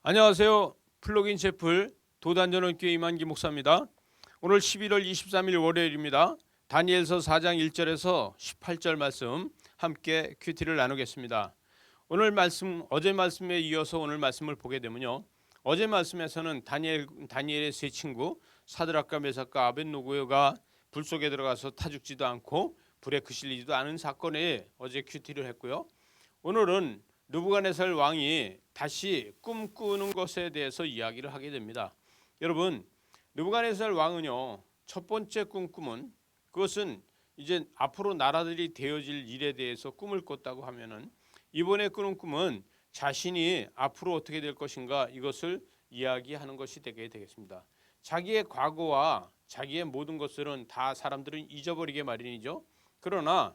안녕하세요. 플러그인 채플 도단전원교회 임한기 목사입니다. 오늘 11월 23일 월요일입니다. 다니엘서 4장 1절에서 18절 말씀 함께 큐티를 나누겠습니다. 오늘 말씀, 어제 말씀에 이어서 오늘 말씀을 보게 되면요, 어제 말씀에서는 다니엘의 세 친구 사드락과 메삭과 아벳노고가 불 속에 들어가서 타 죽지도 않고 불에 그실리지도 않은 사건에 어제 큐티를 했고요. 오늘은 느부갓네살 왕이 다시 꿈꾸는 것에 대해서 이야기를 하게 됩니다. 여러분, 느부갓네살 왕은요, 첫 번째 꿈은 그것은 이제 앞으로 나라들이 되어질 일에 대해서 꿈을 꿨다고 하면은, 이번에 꾸는 꿈은 자신이 앞으로 어떻게 될 것인가, 이것을 이야기하는 것이 되겠습니다. 자기의 과거와 자기의 모든 것들은 다 사람들은 잊어버리게 마련이죠. 그러나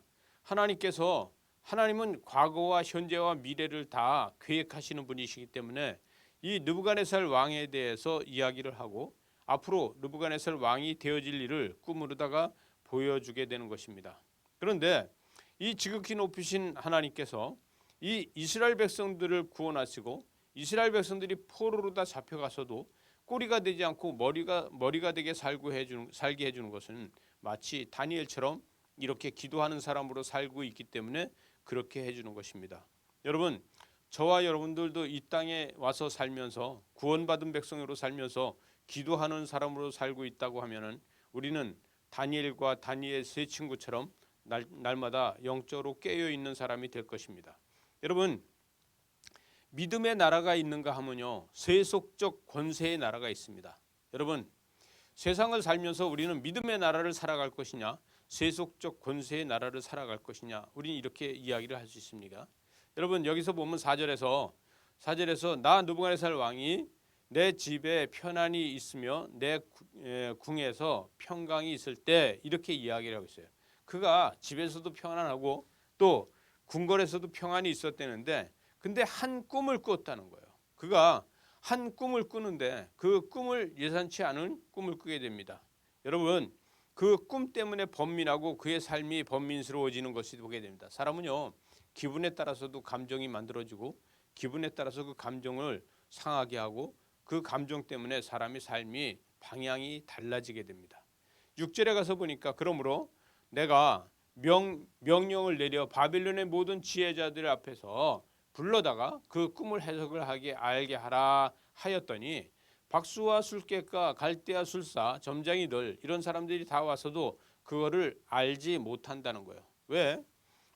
하나님은 과거와 현재와 미래를 다 계획하시는 분이시기 때문에 이 느부갓네살 왕에 대해서 이야기를 하고 앞으로 느부갓네살 왕이 되어질 일을 꿈으로다가 보여주게 되는 것입니다. 그런데 이 지극히 높으신 하나님께서 이 이스라엘 백성들을 구원하시고 이스라엘 백성들이 포로로 다 잡혀가서도 꼬리가 되지 않고 머리가 되게 살게 해주는 것은 마치 다니엘처럼 이렇게 기도하는 사람으로 살고 있기 때문에 그렇게 해주는 것입니다. 여러분, 저와 여러분들도 이 땅에 와서 살면서 구원받은 백성으로 살면서 기도하는 사람으로 살고 있다고 하면은 우리는 다니엘과 다니엘 세 친구처럼 날마다 영적으로 깨어 있는 사람이 될 것입니다. 여러분, 믿음의 나라가 있는가 하면요, 세속적 권세의 나라가 있습니다. 여러분, 세상을 살면서 우리는 믿음의 나라를 살아갈 것이냐, 세속적 권세의 나라를 살아갈 것이냐, 우리는 이렇게 이야기를 할 수 있습니다. 여러분, 여기서 보면 4절에서 나 느부갓네살 왕이 내 집에 편안히 있으며 내 궁에서 평강이 있을 때, 이렇게 이야기를 하고 있어요. 그가 집에서도 평안하고 또 궁궐에서도 평안이 있었다는데, 근데 한 꿈을 꿨다는 거예요. 그가 한 꿈을 꾸는데 그 꿈을 예상치 않은 꿈을 꾸게 됩니다. 여러분, 그 꿈 때문에 번민하고 그의 삶이 번민스러워지는 것이 보게 됩니다. 사람은요, 기분에 따라서도 감정이 만들어지고 기분에 따라서 그 감정을 상하게 하고 그 감정 때문에 사람의 삶이 방향이 달라지게 됩니다. 6절에 가서 보니까 그러므로 내가 명령을 내려 바빌론의 모든 지혜자들 앞에서 불러다가 그 꿈을 해석을 알게 하라 하였더니 박수와 술객과 갈대아 술사 점장이들 이런 사람들이 다 와서도 그거를 알지 못한다는 거예요. 왜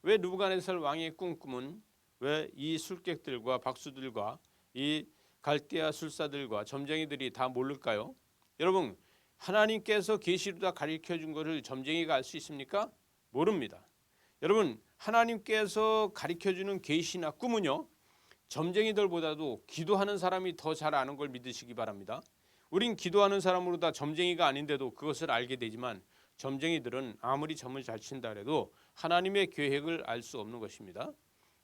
느부갓네살 왕의 꿈은 왜 이 술객들과 박수들과 이 갈대아 술사들과 점쟁이들이 다 모를까요? 여러분, 하나님께서 계시로 다 가르쳐 준 것을 점쟁이가 알 수 있습니까? 모릅니다. 여러분, 하나님께서 가르쳐 주는 계시나 꿈은요, 점쟁이들보다도 기도하는 사람이 더 잘 아는 걸 믿으시기 바랍니다. 우린 기도하는 사람으로 다 점쟁이가 아닌데도 그것을 알게 되지만 점쟁이들은 아무리 점을 잘 친다 해도 하나님의 계획을 알 수 없는 것입니다.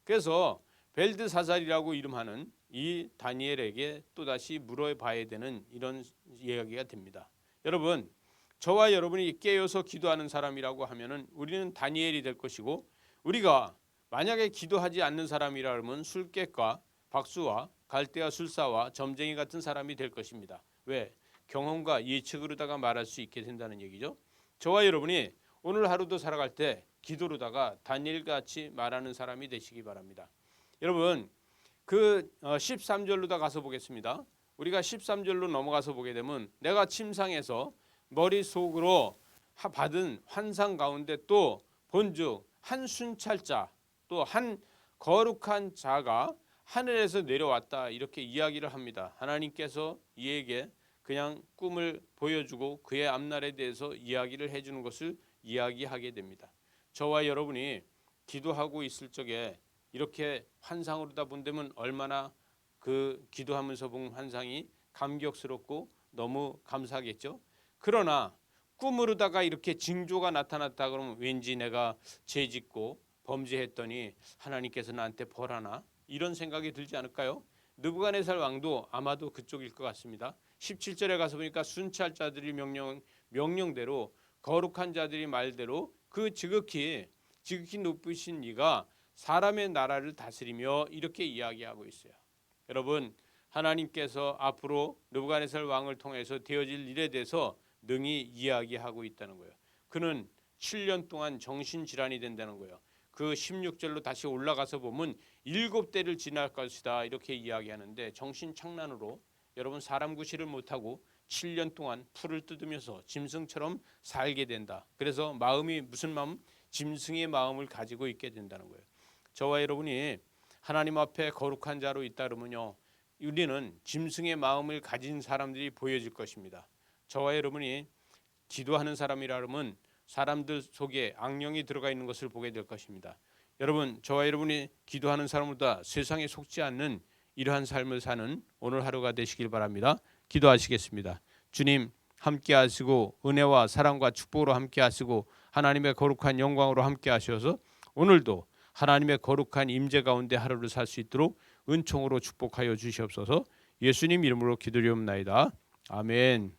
그래서 벨드사살이라고 이름하는 이 다니엘에게 또다시 물어봐야 되는 이런 이야기가 됩니다. 여러분, 저와 여러분이 깨어서 기도하는 사람이라고 하면은 우리는 다니엘이 될 것이고, 우리가 만약에 기도하지 않는 사람이라면 술객과 박수와 갈대아 술사와 점쟁이 같은 사람이 될 것입니다. 왜? 경험과 예측으로다가 말할 수 있게 된다는 얘기죠. 저와 여러분이 오늘 하루도 살아갈 때 기도로다가 다니엘같이 말하는 사람이 되시기 바랍니다. 여러분, 그 13절로 가서 보겠습니다. 우리가 13절로 넘어가서 보게 되면 내가 침상에서 머릿속으로 받은 환상 가운데 또 본즉 한 순찰자 또 한 거룩한 자가 하늘에서 내려왔다, 이렇게 이야기를 합니다. 하나님께서 이에게 그냥 꿈을 보여주고 그의 앞날에 대해서 이야기를 해주는 것을 이야기하게 됩니다. 저와 여러분이 기도하고 있을 적에 이렇게 환상으로 다 본다면 얼마나 그 기도하면서 본 환상이 감격스럽고 너무 감사하겠죠. 그러나 꿈으로다가 이렇게 징조가 나타났다 그러면 왠지 내가 죄짓고 범죄했더니 하나님께서 나한테 벌하나, 이런 생각이 들지 않을까요? 느부갓네살 왕도 아마도 그쪽일 것 같습니다. 17절에 가서 보니까 순찰자들이 명령대로 거룩한 자들이 말대로 그 지극히 높으신 이가 사람의 나라를 다스리며, 이렇게 이야기하고 있어요. 여러분, 하나님께서 앞으로 느부갓네살 왕을 통해서 되어질 일에 대해서 능히 이야기하고 있다는 거예요. 그는 7년 동안 정신질환이 된다는 거예요. 그 16절로 다시 올라가서 보면 7대를 지날 것이다 이렇게 이야기하는데 정신착란으로 여러분 사람 구실을 못하고 7년 동안 풀을 뜯으면서 짐승처럼 살게 된다. 그래서 마음이 무슨 마음? 짐승의 마음을 가지고 있게 된다는 거예요. 저와 여러분이 하나님 앞에 거룩한 자로 있다 그러면요, 우리는 짐승의 마음을 가진 사람들이 보여질 것입니다. 저와 여러분이 기도하는 사람이라 그러면 사람들 속에 악령이 들어가 있는 것을 보게 될 것입니다. 여러분, 저와 여러분이 기도하는 사람보다 세상에 속지 않는 이러한 삶을 사는 오늘 하루가 되시길 바랍니다. 기도하시겠습니다. 주님, 함께 하시고 은혜와 사랑과 축복으로 함께 하시고 하나님의 거룩한 영광으로 함께 하셔서 오늘도 하나님의 거룩한 임재 가운데 하루를 살 수 있도록 은총으로 축복하여 주시옵소서. 예수님 이름으로 기도리옵나이다. 아멘.